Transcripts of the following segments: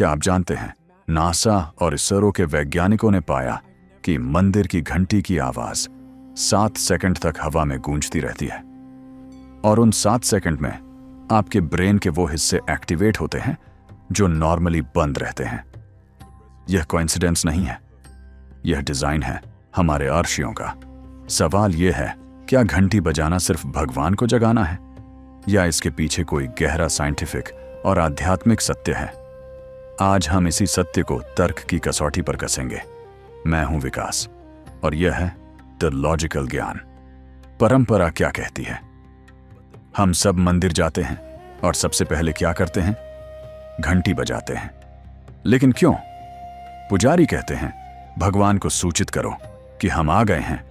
क्या आप जानते हैं, नासा और इसरो के वैज्ञानिकों ने पाया कि मंदिर की घंटी की आवाज 7 सेकंड तक हवा में गूंजती रहती है और उन 7 सेकंड में आपके ब्रेन के वो हिस्से एक्टिवेट होते हैं जो नॉर्मली बंद रहते हैं। यह कोइंसिडेंस नहीं है, यह डिजाइन है हमारे अर्शियों का। सवाल यह है, क्या घंटी बजाना सिर्फ भगवान को जगाना है या इसके पीछे कोई गहरा साइंटिफिक और आध्यात्मिक सत्य है? आज हम इसी सत्य को तर्क की कसौटी पर कसेंगे। मैं हूं विकास और यह है द लॉजिकल ज्ञान। परंपरा क्या कहती है? हम सब मंदिर जाते हैं और सबसे पहले क्या करते हैं? घंटी बजाते हैं। लेकिन क्यों? पुजारी कहते हैं भगवान को सूचित करो कि हम आ गए हैं।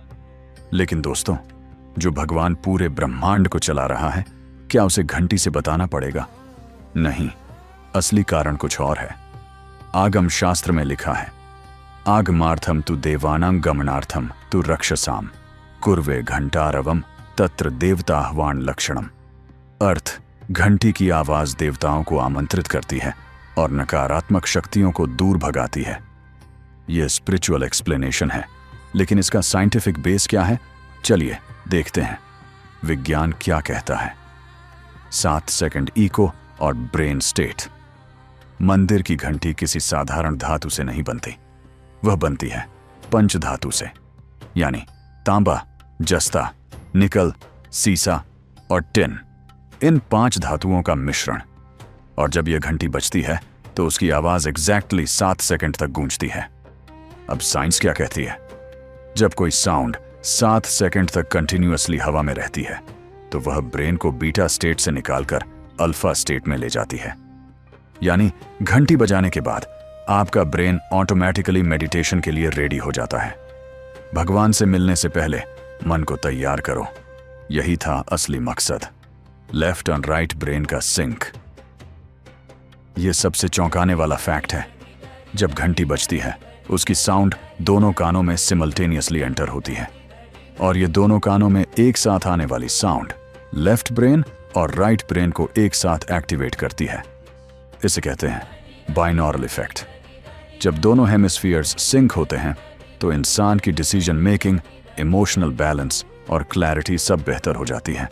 लेकिन दोस्तों, जो भगवान पूरे ब्रह्मांड को चला रहा है, क्या उसे घंटी से बताना पड़ेगा? नहीं, असली कारण कुछ और है। आगम शास्त्र में लिखा है, आगमार्थम तु देवानां गमनार्थम तु रक्षसाम कुर्वे घंटारवम तत्र देवताह्वान लक्षणम। अर्थ, घंटी की आवाज देवताओं को आमंत्रित करती है और नकारात्मक शक्तियों को दूर भगाती है। यह स्पिरिचुअल एक्सप्लेनेशन है, लेकिन इसका साइंटिफिक बेस क्या है? चलिए देखते हैं विज्ञान क्या कहता है। 7 सेकंड इको और ब्रेन स्टेट। मंदिर की घंटी किसी साधारण धातु से नहीं बनती, वह बनती है पंच धातु से, यानी तांबा, जस्ता, निकल, सीसा और टिन। इन 5 धातुओं का मिश्रण। और जब यह घंटी बजती है तो उसकी आवाज एग्जैक्टली 7 सेकंड तक गूंजती है। अब साइंस क्या कहती है? जब कोई साउंड 7 सेकंड तक कंटिन्यूअसली हवा में रहती है तो वह ब्रेन को बीटा स्टेट से निकालकर अल्फा स्टेट में ले जाती है। यानी घंटी बजाने के बाद आपका ब्रेन ऑटोमेटिकली मेडिटेशन के लिए रेडी हो जाता है। भगवान से मिलने से पहले मन को तैयार करो। यही था असली मकसद, लेफ्ट और राइट ब्रेन का सिंक। यह सबसे चौंकाने वाला फैक्ट है, जब घंटी बजती है उसकी साउंड दोनों कानों में सिमल्टेनियसली एंटर होती है और ये दोनों कानों में एक साथ आने वाली साउंड लेफ्ट ब्रेन और राइट ब्रेन को एक साथ एक्टिवेट करती है। इसे कहते हैं बाइनॉरल इफेक्ट। जब दोनों हेमिस्फीयर्स सिंक होते हैं तो इंसान की डिसीजन मेकिंग, इमोशनल बैलेंस और क्लैरिटी सब बेहतर हो जाती है।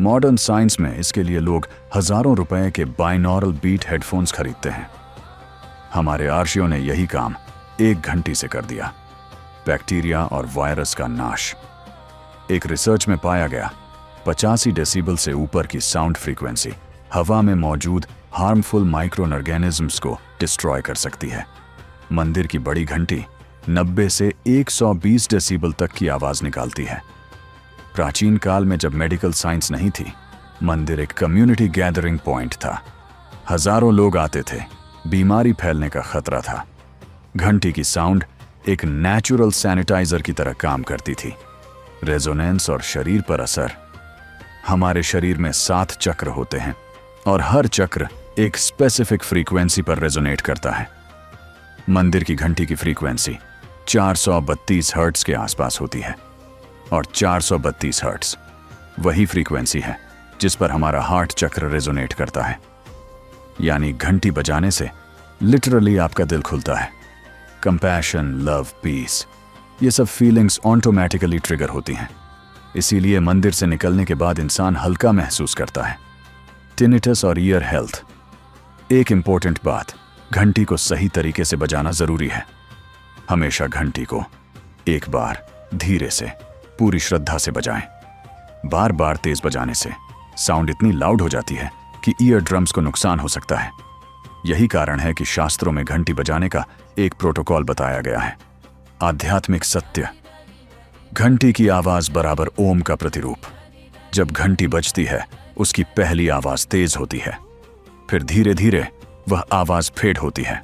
मॉडर्न साइंस में इसके लिए लोग हजारों रुपए के बाइनॉरल बीट हेडफोन्स खरीदते हैं। हमारे आर्शियों ने यही काम 1 घंटी से कर दिया। बैक्टीरिया और वायरस का नाश। एक रिसर्च में पाया गया 85 डेसिबल से ऊपर की साउंड फ्रीक्वेंसी हवा में मौजूद हार्मफुल माइक्रो ऑर्गेनिजम्स को डिस्ट्रॉय कर सकती है। मंदिर की बड़ी घंटी 90 से 120 डेसिबल तक की आवाज निकालती है। प्राचीन काल में जब मेडिकल साइंस नहीं थी, मंदिर एक कम्युनिटी गैदरिंग पॉइंट था। हजारों लोग आते थे, बीमारी फैलने का खतरा था। घंटी की साउंड एक नेचुरल सैनिटाइजर की तरह काम करती थी। रेजोनेंस और शरीर पर असर। हमारे शरीर में 7 चक्र होते हैं और हर चक्र एक स्पेसिफिक फ्रीक्वेंसी पर रेजोनेट करता है। मंदिर की घंटी की फ्रीक्वेंसी 432 हर्ट्ज के आसपास होती है और 432 हर्ट्ज वही फ्रीक्वेंसी है जिस पर हमारा हार्ट चक्र रेजोनेट करता है। यानी घंटी बजाने से लिटरली आपका दिल खुलता है। कंपैशन, लव, पीस, ये सब फीलिंग्स ऑटोमेटिकली ट्रिगर होती हैं। इसीलिए मंदिर से निकलने के बाद इंसान हल्का महसूस करता है। टिनिटस और ईयर हेल्थ। एक इंपॉर्टेंट बात, घंटी को सही तरीके से बजाना जरूरी है। हमेशा घंटी को एक बार धीरे से, पूरी श्रद्धा से बजाएं। बार बार तेज बजाने से साउंड इतनी लाउड हो जाती है कि ईयर ड्रम्स को नुकसान हो सकता है। यही कारण है कि शास्त्रों में घंटी बजाने का एक प्रोटोकॉल बताया गया है। आध्यात्मिक सत्य। घंटी की आवाज बराबर ओम का प्रतिरूप। जब घंटी बजती है उसकी पहली आवाज तेज होती है, फिर धीरे धीरे वह आवाज फेड होती है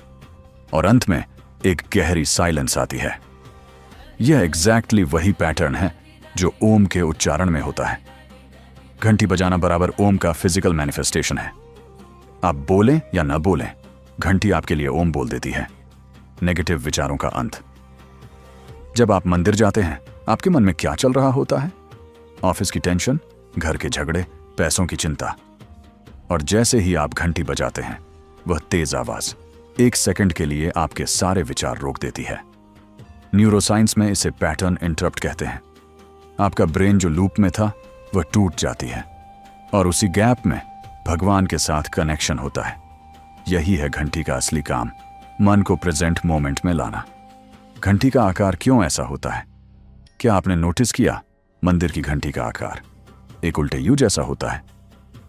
और अंत में एक गहरी साइलेंस आती है। यह एग्जैक्टली वही पैटर्न है जो ओम के उच्चारण में होता है। घंटी बजाना बराबर ओम का फिजिकल मैनिफेस्टेशन है। आप बोलें या न बोलें, घंटी आपके लिए ओम बोल देती है। नेगेटिव विचारों का अंत। जब आप मंदिर जाते हैं, आपके मन में क्या चल रहा होता है? ऑफिस की टेंशन, घर के झगड़े, पैसों की चिंता। और जैसे ही आप घंटी बजाते हैं, वह तेज आवाज 1 सेकंड के लिए आपके सारे विचार रोक देती है। न्यूरोसाइंस में इसे पैटर्न इंटरप्ट कहते हैं। आपका ब्रेन जो लूप में था वह टूट जाती है और उसी गैप में भगवान के साथ कनेक्शन होता है। यही है घंटी का असली काम, मन को प्रेजेंट मोमेंट में लाना। घंटी का आकार क्यों ऐसा होता है? क्या आपने नोटिस किया मंदिर की घंटी का आकार एक उल्टे यू जैसा होता है?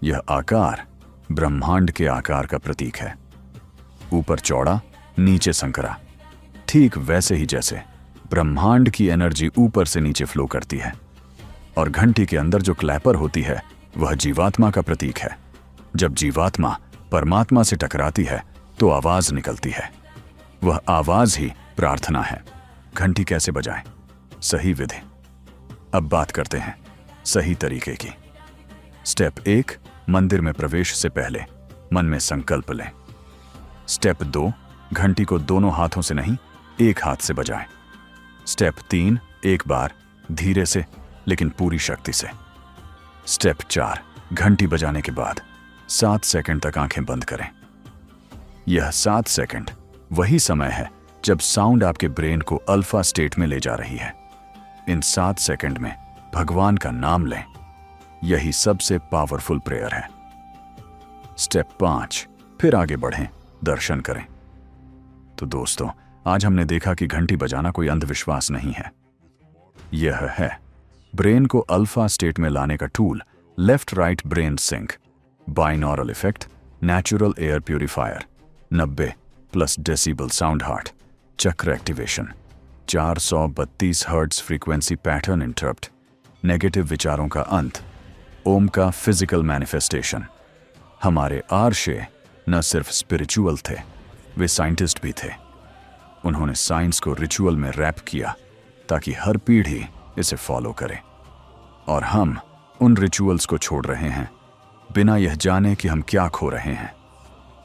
यह आकार ब्रह्मांड के आकार का प्रतीक है। ऊपर चौड़ा, नीचे संकरा, ठीक वैसे ही जैसे ब्रह्मांड की एनर्जी ऊपर से नीचे फ्लो करती है। और घंटी के अंदर जो क्लैपर होती है वह जीवात्मा का प्रतीक है। जब जीवात्मा परमात्मा से टकराती है तो आवाज निकलती है। वह आवाज ही प्रार्थना है। घंटी कैसे बजाएं? सही विधि। अब बात करते हैं सही तरीके की। स्टेप 1, मंदिर में प्रवेश से पहले मन में संकल्प लें। स्टेप 2, घंटी को दोनों हाथों से नहीं, एक हाथ से बजाएं। स्टेप 3, एक बार धीरे से लेकिन पूरी शक्ति से। स्टेप 4, घंटी बजाने के बाद 7 सेकंड तक आंखें बंद करें। यह 7 सेकंड वही समय है जब साउंड आपके ब्रेन को अल्फा स्टेट में ले जा रही है। इन 7 सेकंड में भगवान का नाम लें। यही सबसे पावरफुल प्रेयर है। स्टेप 5, फिर आगे बढ़ें, दर्शन करें। तो दोस्तों, आज हमने देखा कि घंटी बजाना कोई अंधविश्वास नहीं है। यह है ब्रेन को अल्फा स्टेट में लाने का tool. Left right brain sync, binaural effect, natural air purifier, 90+ decibel sound heart, chakra activation, 432 hertz frequency pattern interrupt, negative विचारों का अंत, ओम का फिजिकल मैनिफेस्टेशन। हमारे आर्षे न सिर्फ स्पिरिचुअल थे, वे साइंटिस्ट भी थे। उन्होंने साइंस को रिचुअल में रैप किया ताकि हर पीढ़ी इसे फॉलो करे। और हम उन रिचुअल्स को छोड़ रहे हैं बिना यह जाने कि हम क्या खो रहे हैं।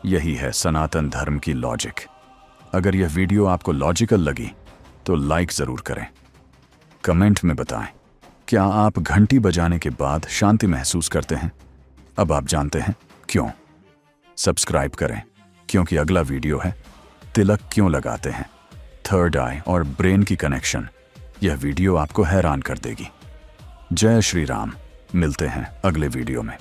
यही है सनातन धर्म की लॉजिक। अगर यह वीडियो आपको लॉजिकल लगी तो लाइक जरूर करें। कमेंट में बताएं, क्या आप घंटी बजाने के बाद शांति महसूस करते हैं? अब आप जानते हैं क्यों। सब्सक्राइब करें, क्योंकि अगला वीडियो है तिलक क्यों लगाते हैं, थर्ड आई और ब्रेन की कनेक्शन। यह वीडियो आपको हैरान कर देगी। जय श्री राम। मिलते हैं अगले वीडियो में।